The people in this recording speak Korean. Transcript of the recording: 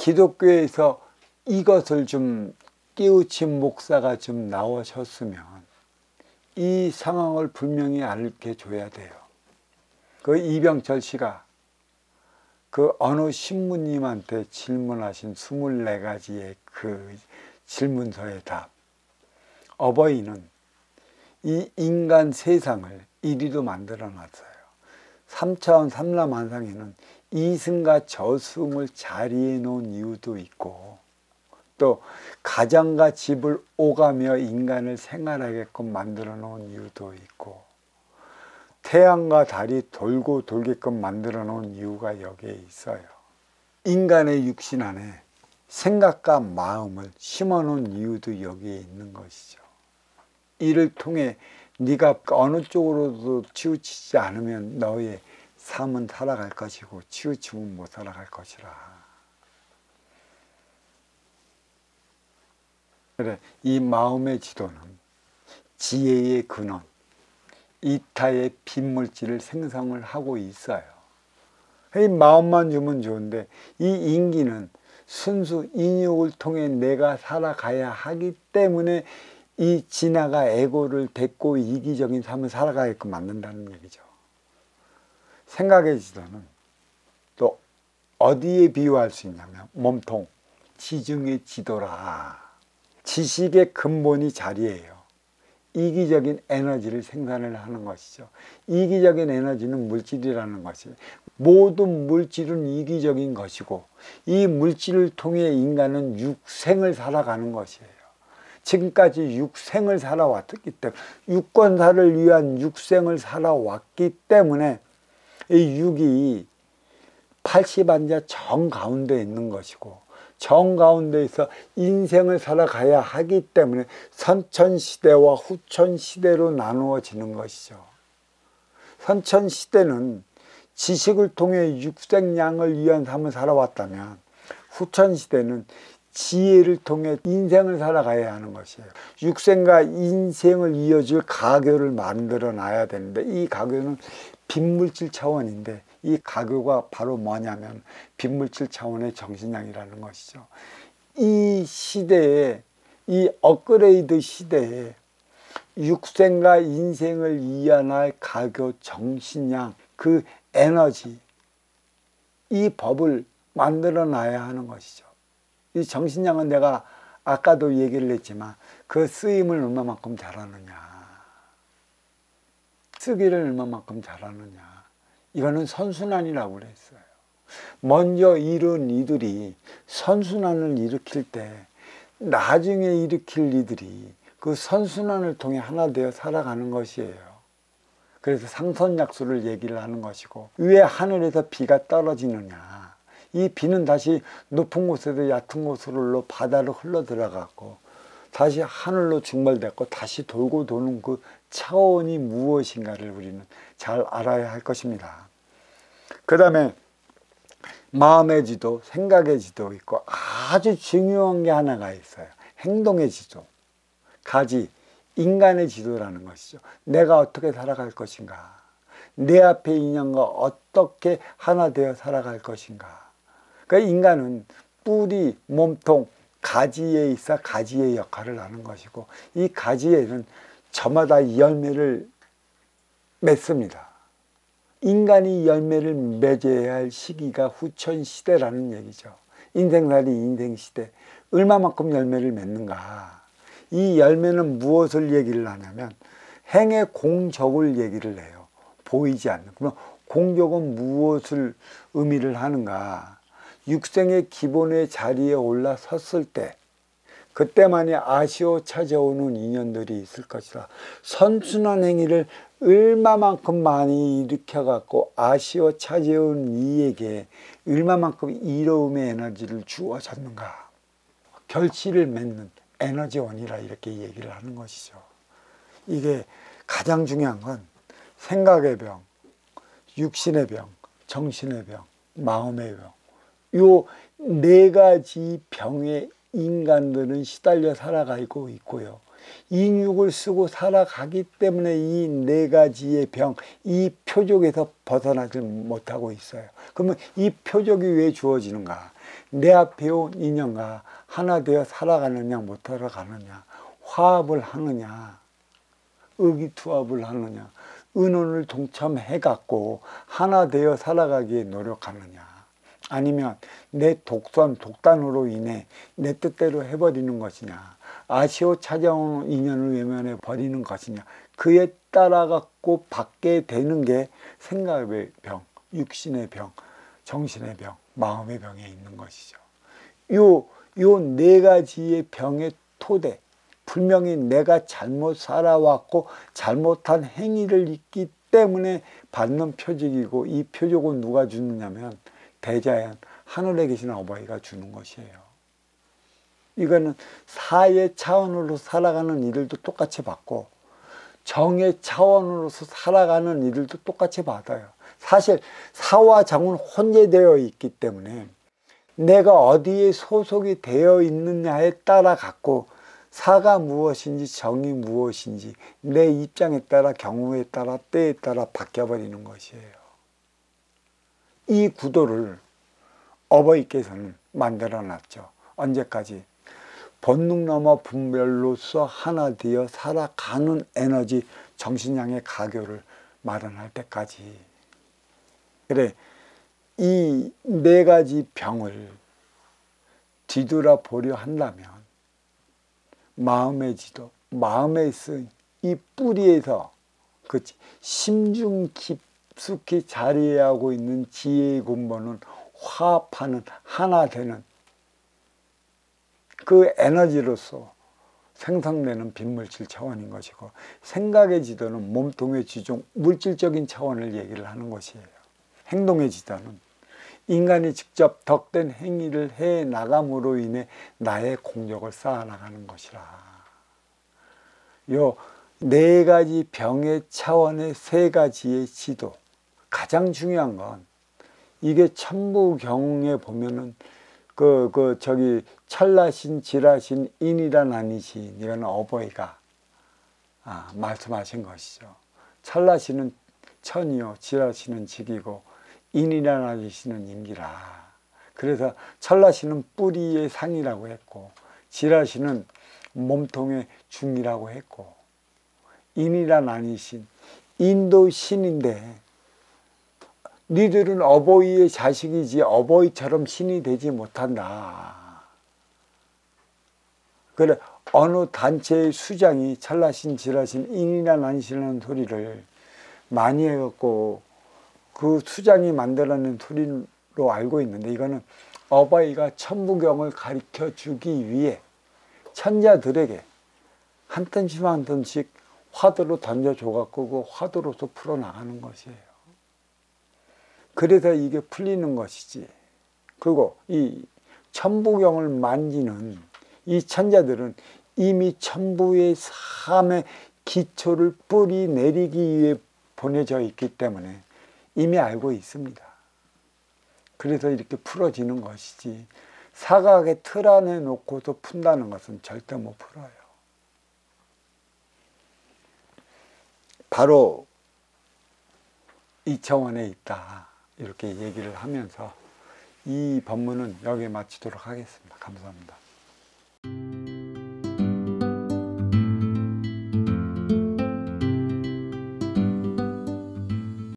기독교에서 이것을 좀 깨우친 목사가 좀 나오셨으면 이 상황을 분명히 알게 줘야 돼요. 그 이병철 씨가 그 어느 신부님한테 질문하신 24가지의 그 질문서의 답. 어버이는 이 인간 세상을 이리로 만들어 놨어요. 3차원 삼라만상에는 이승과 저승을 자리해 놓은 이유도 있고, 또 가정과 집을 오가며 인간을 생활하게끔 만들어 놓은 이유도 있고, 태양과 달이 돌고 돌게끔 만들어 놓은 이유가 여기에 있어요. 인간의 육신 안에 생각과 마음을 심어 놓은 이유도 여기에 있는 것이죠. 이를 통해 네가 어느 쪽으로도 치우치지 않으면 너의 삶은 살아갈 것이고 치우치면 못 살아갈 것이라. 그래, 이 마음의 지도는 지혜의 근원, 이타의 빈물질을 생성을 하고 있어요. 이 마음만 주면 좋은데 이 인기는 순수 인욕을 통해 내가 살아가야 하기 때문에 이 진화가 에고를 뱉고 이기적인 삶을 살아가게끔 만든다는 얘기죠. 생각의 지도는 또 어디에 비유할 수 있냐면 몸통, 지중의 지도라. 지식의 근본이 자리예요. 이기적인 에너지를 생산을 하는 것이죠. 이기적인 에너지는 물질이라는 것이에요. 모든 물질은 이기적인 것이고 이 물질을 통해 인간은 육생을 살아가는 것이에요. 지금까지 육생을 살아왔기 때문에 육권사를 위한 육생을 살아왔기 때문에 이 육이 80안자 정 가운데 있는 것이고 정 가운데에서 인생을 살아가야 하기 때문에 선천시대와 후천시대로 나누어지는 것이죠. 선천시대는 지식을 통해 육생양을 위한 삶을 살아왔다면 후천시대는 지혜를 통해 인생을 살아가야 하는 것이에요. 육생과 인생을 이어줄 가교를 만들어 놔야 되는데 이 가교는 빈물질 차원인데 이 가교가 바로 뭐냐면 빈물질 차원의 정신량이라는 것이죠. 이 시대에, 이 업그레이드 시대에 육생과 인생을 이어날 가교 정신량, 그 에너지, 이 법을 만들어 놔야 하는 것이죠. 이 정신량은 내가 아까도 얘기를 했지만 그 쓰임을 얼마만큼 잘하느냐, 쓰기를 얼마만큼 잘하느냐, 이거는 선순환이라고 그랬어요. 먼저 이룬 이들이 선순환을 일으킬 때 나중에 일으킬 이들이 그 선순환을 통해 하나 되어 살아가는 것이에요. 그래서 상선약수를 얘기를 하는 것이고, 왜 하늘에서 비가 떨어지느냐, 이 비는 다시 높은 곳에서 얕은 곳으로 바다로 흘러 들어가고 다시 하늘로 증발됐고 다시 돌고 도는 그 차원이 무엇인가를 우리는 잘 알아야 할 것입니다. 그 다음에 마음의 지도, 생각의 지도 있고 아주 중요한 게 하나가 있어요. 행동의 지도, 가지, 인간의 지도라는 것이죠. 내가 어떻게 살아갈 것인가, 내 앞에 인연과 어떻게 하나 되어 살아갈 것인가. 그러니까 인간은 뿌리, 몸통, 가지에 있어 가지의 역할을 하는 것이고 이 가지에는 저마다 열매를 맺습니다. 인간이 열매를 맺어야 할 시기가 후천시대라는 얘기죠. 인생살이 인생시대, 얼마만큼 열매를 맺는가. 이 열매는 무엇을 얘기를 하냐면 행의 공적을 얘기를 해요. 보이지 않는. 그러면 공적은 무엇을 의미를 하는가. 육생의 기본의 자리에 올라섰을 때 그때만이 아쉬워 찾아오는 인연들이 있을 것이다. 선순환 행위를 얼마만큼 많이 일으켜갖고 아쉬워 찾아온 이에게 얼마만큼 이로움의 에너지를 주어졌는가. 결실을 맺는 에너지원이라 이렇게 얘기를 하는 것이죠. 이게 가장 중요한 건 생각의 병, 육신의 병, 정신의 병, 마음의 병, 요 네 가지 병의 인간들은 시달려 살아가고 있고요. 인육을 쓰고 살아가기 때문에 이 네 가지의 병, 이 표적에서 벗어나지 못하고 있어요. 그러면 이 표적이 왜 주어지는가? 내 앞에 온 인연과 하나 되어 살아가느냐 못 살아가느냐, 화합을 하느냐, 의기투합을 하느냐, 의논을 동참해갖고 하나 되어 살아가기에 노력하느냐, 아니면 내 독단으로 인해 내 뜻대로 해버리는 것이냐, 아쉬워 찾아오는 인연을 외면해 버리는 것이냐, 그에 따라 갖고 받게 되는 게 생각의 병, 육신의 병, 정신의 병, 마음의 병에 있는 것이죠. 요 네 가지의 병의 토대, 분명히 내가 잘못 살아왔고 잘못한 행위를 있기 때문에 받는 표적이고, 이 표적은 누가 주느냐면 대자연, 하늘에 계신 어버이가 주는 것이에요. 이거는 사의 차원으로 살아가는 이들도 똑같이 받고, 정의 차원으로서 살아가는 이들도 똑같이 받아요. 사실 사와 정은 혼재되어 있기 때문에 내가 어디에 소속이 되어 있느냐에 따라 갖고 사가 무엇인지 정이 무엇인지 내 입장에 따라, 경우에 따라, 때에 따라 바뀌어버리는 것이에요. 이 구도를 어버이께서는 만들어 놨죠. 언제까지? 본능 넘어 분별로서 하나 되어 살아가는 에너지, 정신량의 가교를 마련할 때까지. 그래, 이 네 가지 병을 뒤돌아보려 한다면 마음의 지도, 마음에 쓴 이 뿌리에서 그 심중 깊숙이 자리하고 있는 지혜의 근본은 화합하는, 하나 되는 그 에너지로서 생성되는 빈물질 차원인 것이고, 생각의 지도는 몸통의 지종, 물질적인 차원을 얘기를 하는 것이에요. 행동의 지도는 인간이 직접 덕된 행위를 해 나감으로 인해 나의 공력을 쌓아 나가는 것이라. 요 네 가지 병의 차원의 세 가지의 지도, 가장 중요한 건 이게 천부경에 보면은 저기 천라신, 지라신, 인이란 아니신, 이건 어버이가 말씀하신 것이죠. 천라신은 천이요, 지라신은 직이고, 인이란 아니신은 임기라. 그래서 천라신은 뿌리의 상이라고 했고, 지라신은 몸통의 중이라고 했고, 인이란 아니신, 인도 신인데 니들은 어버이의 자식이지 어버이처럼 신이 되지 못한다. 그래, 어느 단체의 수장이 천라신, 지라신, 인이란 아니신이라는 소리를 많이 해갖고 그 수장이 만들어낸 소리로 알고 있는데, 이거는 어버이가 천부경을 가르쳐 주기 위해 천자들에게 한 턴씩 한 턴씩 화두로 던져줘갖고 그 화두로서 풀어나가는 것이에요. 그래서 이게 풀리는 것이지. 그리고 이 천부경을 만지는 이 천자들은 이미 천부의 삶의 기초를 뿌리 내리기 위해 보내져 있기 때문에 이미 알고 있습니다. 그래서 이렇게 풀어지는 것이지, 사각의 틀 안에 놓고서 푼다는 것은 절대 못 풀어요. 바로 이 차원에 있다, 이렇게 얘기를 하면서 이 법문은 여기에 마치도록 하겠습니다. 감사합니다.